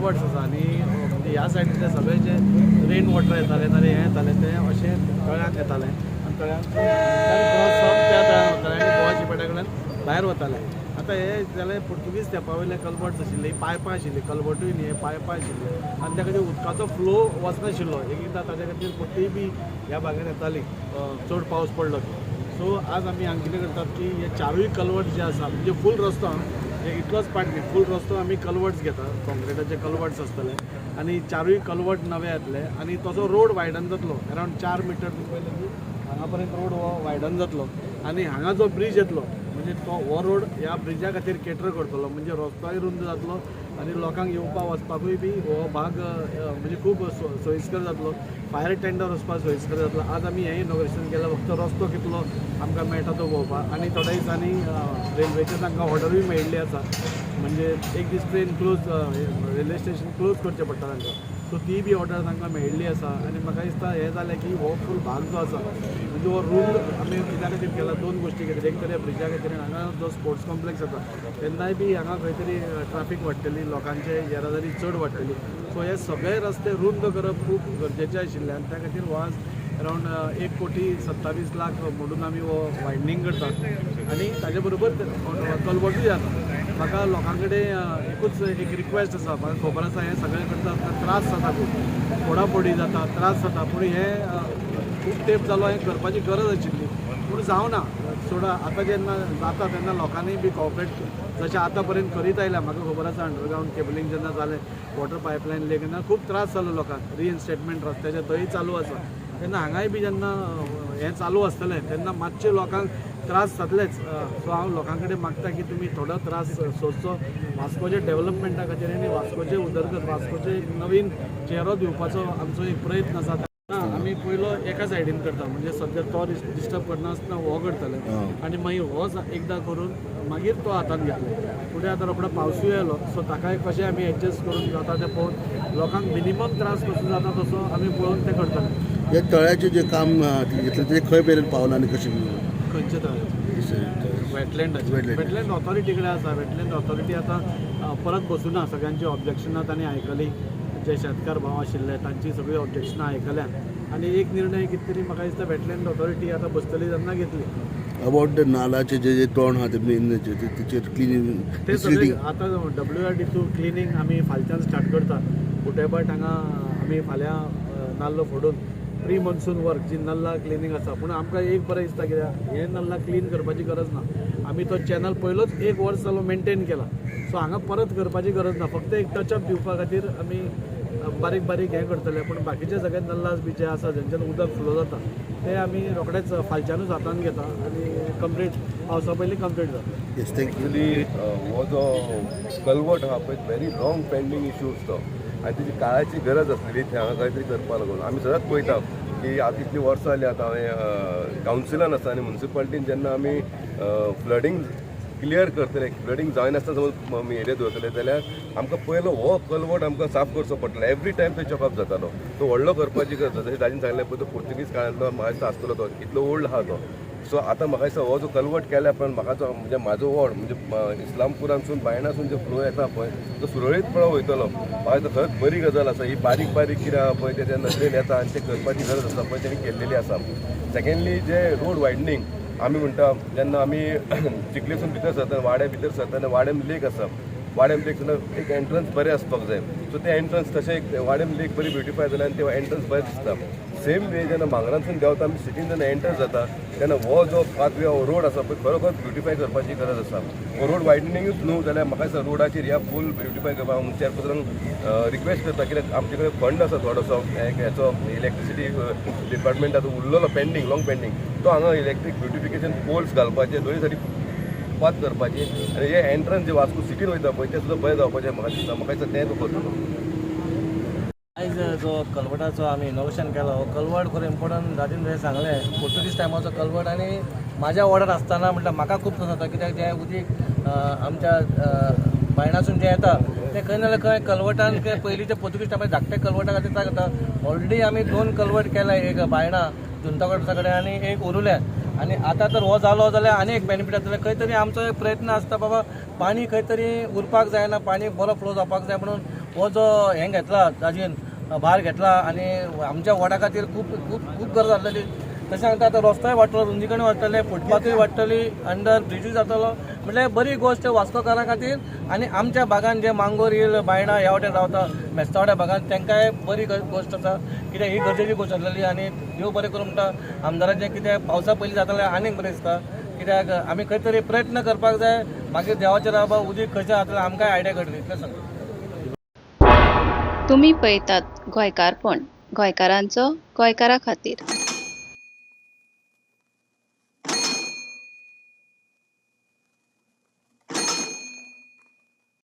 Culverts आसा आनी म्हणजे ह्या सायडीतले सगळे जे रेन वॉटर येताले नाल्यार हें येतालें तें अशें तळ्यांत येतालें आनी तळ्यांत क्रॉस जावन त्या तळ्यांत वतालें आनी गोवा शिपेट्या कडल्यान भायर वतालें. आतां हे जाले पुर्तुगीज तेंपा वयले कलवर्ट्स आशिल्ले, पायपां आशिल्लीं, कलवर्टूय न्ही हे पायपां आशिल्ले आनी त्या खातीर उदकाचो फ्लो वचनाशिल्लो. एकदां ताच्या खातीर पट्टी बी ह्या भागांत येताली चड पावस पडलो की. सो आज आमी हांगा कितें करतात की हे चारूय कलवर्ट जे आसा म्हणजे फूल रस्तो हे इतलोच पार्ट न्ही, फूल रस्तो आमी कलवर्ट्स घेता, कॉन्क्रिटाचे कलवर्ट्स आसतले आनी चारूय कलवर्ट नवे येतले आनी तसो रोड वायडन जातलो. अरावंड 4 मीटर पयलें की हांगा पर्यंत रोड हो वायडन जातलो आनी हांगा जो ब्रीज येतलो म्हणजे तो हो रोड ह्या ब्रिजा खातीर केटर करतलो म्हणजे रस्तोय रुंद जातलो आनी लोकांक येवपा वचपाकूय बी हो भाग म्हणजे खूब सोयीस्कर जातलो. फायर टेंडर वचपाक सोयीस्कर जातलो. आज आमी हें इनॉग्रेशन केलां, फक्त रस्तो कितलो आमकां मेळटा तो पळोवपाक आनी थोड्या दिसांनी रेल्वेचे तांकां ऑर्डरूय मेळिल्ली आसा म्हणजे एक दीस train close railway station close करचें पडटा तांकां. सो ती बी ऑर्डर तांकां मेळिल्ली आसा आनी म्हाका दिसता हें जालें की हो फूल भाग जो आसा म्हणजे हो रूल आमी कित्या खातीर केला, 2 गोश्टी खातीर. एक तर ह्या ब्रिजा खातीर हांगा जो स्पोर्ट्स कॉम्प्लेक्स जाता तेन्नाय बी हांगा खंय तरी ट्राफीक वाडटली, लोकांचे येरादारी चड वाडटली. सो हे सगळे रस्ते रुंद करप खूब गरजेचें आशिल्लें आनी त्या खातीर हो आज अरावंड 1,27,00,000 मोडून आमी हो वायडनींग करतात आनी ताजे बरोबर कलवर्टूय जाता. म्हाका लोकां कडेन एकूच एक रिक्वेस्ट आसा, म्हाका खबर आसा हें सगळें करता आसतना त्रास जाता खूब, फोडाफोडी जाता, त्रास जाता, पूण हें खूब तेंप जालो हें करपाची गरज आशिल्ली पूण जावना. सोडा आतां जेन्ना जाता तेन्ना लोकांनी बी कॉपरेट जशें आतां पर्यंत करीत आयल्या. म्हाका खबर आसा अंडरग्रावंड केबलिंग जेन्ना जालें, वॉटर पायपलायन लेक तेन्ना खूब त्रास जालो लोकांक. रिइन्स्टेटमेंट रस्त्याचे थंय चालू आसा तेन्ना हांगाय बी जेन्ना हें चालू आसतलें तेन्ना मातशे लोकांक त्रास जातलेच. सो हांव लोकां कडेन मागता की तुमी थोडो त्रास सोंसचो वास्कोचे डेव्हलपमेंटा खातीर आनी वास्कोचे उदरगत, वास्कोचे एक नवीन चेहरो दिवपाचो आमचो एक प्रयत्न आसा. आमी पयलो एका सायडीन करता म्हणजे सद्या तो डिस्टर्ब करनासतना हो करतले आनी मागीर हो एकदां करून मागीर तो हातान घेतलो. फुडें आतां रोखडो पावसूय येयलो सो ताकाय कशें आमी एडजस्ट करून जाता तें पळोवन लोकांक मिनिमम त्रास कसो जाता तसो आमी पळोवन तें करतले. हे तळ्याचे जे काम घेतलं ते खंय पर्यंत पावलां आनी कशें खंयचे तळ्याचे? वेटलँड ऑथॉरिटी कडेन आसा. वेटलँड ऑथॉरिटी आतां परत बसूना, सगळ्यांची ऑब्जेक्शनां तांणी आयकली, जे शेतकार भाव आशिल्ले तांची सगळीं ऑब्जेक्शनां आयकल्यात आनी एक निर्णय कितें तरी म्हाका दिसता वेटलँड ऑथॉरिटी आतां बसतली तेन्ना घेतली. अबाउट द नालाचे जे तोंड आहा तेचेर क्लिनिंग ते सगळे आतां WRD थ्रू क्लिनींग आमी फालच्यान स्टार्ट करता. कुटेबाट हांगा आमी फाल्यां नाल्ल फोडून प्री मॉन्सून वर्क जी नल्ला क्लिनींग आसा पूण आमकां एक बरें दिसता कित्याक हे नल्ला क्लीन करपाची गरज ना. आमी तो चॅनल पयलोच 1 वर्स जालो मेंटेन केला. सो हांगा परत करपाची गरज ना, फक्त एक टचअप दिवपा खातीर आमी बारीक बारीक हें करतले. पूण बाकीचे सगळे नल्लास बी जे आसा जेंच्यान उदक फ्लो जाता ते आमी रोखडेच फालच्यानूच हातान घेता आनी कंप्लीट पावसा पयलीं कंप्लीट जाता. एक्चुअली हो जो कलवट आहा पळय व्हेरी लॉंग पेंडींग इश्यूज तो आनी तेजी काळाची गरज आसलेली थंय हांगा खंय तरी करपा लागून. आमी सदांच पळयता की आतां इतलीं वर्सां जालीं आतां हांवें कावन्सिलान आसा आनी म्युन्सिपाल्टीन जेन्ना आमी फ्लडींग क्लियर करतले, फ्लडींग जायनासतना समज आमी एरिया दवरतले जाल्यार आमकां पयलो हो कलवट आमकां साफ करचो पडटलो. एवरी टायम थंय चॉकअप जातालो. तो व्हडलो करपाची गरज. जशें ताजेन सांगलें पळय तो पुर्तुगीज काळांतलो म्हाका दिसता आसतलो तो इतलो ओल्ड आहा तो. सो आतां म्हाका दिसता हो जो कलवट केल्या पण म्हाका जो म्हणजे म्हाजो वॉर्ड म्हणजे इस्लामपुरानसून बायणासून जो फ्लो येता पळय तो सुरळीतपणान वयतलो. म्हाका दिसता खंयच बरी गजाल आसा. ही बारीक बारीक कितें आहा पळय ते नदरेन येता आनी ते करपाची गरज आसा पळय तेणी केल्लेली आसा. सेकेंडली जे रोड वायडनींग आमी म्हणटा जेन्ना आमी चिखलेसून भितर सरता, वाड्या भितर सरता आनी वाडेम लेक आसा, वाडेम लेक एक एंट्रन्स बरें आसपाक जाय. सो ते एंट्रन्स तशें एक वाडेम लेक बरी ब्युटिफाय जाल्यार आनी ते एंट्रन्स बरें दिसता. सेम वे जेन्ना भांगरांसून देंवता आमी सिटीन जेन्ना एंटर जाता तेन्ना हो जो पाथवे हो रोड आसा पळय खरोखर ब्युटिफाय करपाची गरज आसा. हो रोड वायडनींगूच न्हू जाल्यार म्हाका दिसता रोडाचेर ह्या फूल ब्युटिफाय करपाक हांव चॅरपर्सनाक रिक्वेस्ट करता कित्याक आमचे कडेन फंड आसा थोडोसो हेचो इलेक्ट्रिसिटी डिपार्टमेंटाचो उरलेलो पेंडींग लॉंग पेंडींग तो हांगा इलेक्ट्रीक ब्युटिफिकेशन पोल्स घालपाचे दोनी सायडी पात करपाची आनी हे एंट्रन्स जे वास्को सिटीन वयता पळय ते सुद्दां बरें जावपाचें म्हाका दिसता तें तो करतलो. आयज जो कलवटाचो आमी इनोवेशन केलो हो कलवट खरो इम्पॉर्टंट दादीन थंय सांगलें पुर्तुगीज टायमाचो कलवट आनी म्हाज्या वॉर्डार आसतना म्हटल्यार म्हाका खूब त्रास जाता कित्याक जें उदीक आमच्या बायणासून जें येता तें खंय ना जाल्यार खंय कलवटान तें पयलींच्या पुर्तुगीज टायमार धाकट्या कलवटा खातीर काय करता ऑलरेडी आमी 2 कलवट केला, एक बायणा जुंताकोटा कडेन आनी एक ओरुल्या. आनी आतां तर हो जालो जाल्यार आनी एक बेनिफीट जातलें. खंय तरी आमचो एक प्रयत्न आसता बाबा पाणी खंय तरी उरपाक जायना, पाणी बरो फ्लो जावपाक जाय म्हणून हो जो हें घेतला ताजेन भार घेतला आनी आमच्या वॉर्डा खातीर खूब खूब खूब गरज आसलेली. तशें सांगता आतां रस्तोय वाडटलो, रुंदीकणी वाडटले, फुटपाथूय वाडटली, अंडर ब्रिजूय जातलो. म्हटल्यार बरी गोश्ट वास्कोकारां खातीर आनी आमच्या भागांत जे मांगोर हिल बायणा ह्या वाटेन रावता मेस्तावड्या भागांत तांकांय बरी गोश्ट आसा. कित्याक ही गरजेची गोश्ट आसलेली आनी देव बरें करूं म्हणटा आमदाराचें कितें पावसा पयलीं जातालें आनीक बरें दिसता. कित्याक आमी खंय तरी प्रयत्न करपाक जाय. मागीर देवाचेर बाबा उदीक खंयचें जातलें आमकांय आयडिया कळटली इतलें सांगता. तुम्ही पळयतात गोंयकारपण, गोंयकारांचो गोंयकारा खातीर.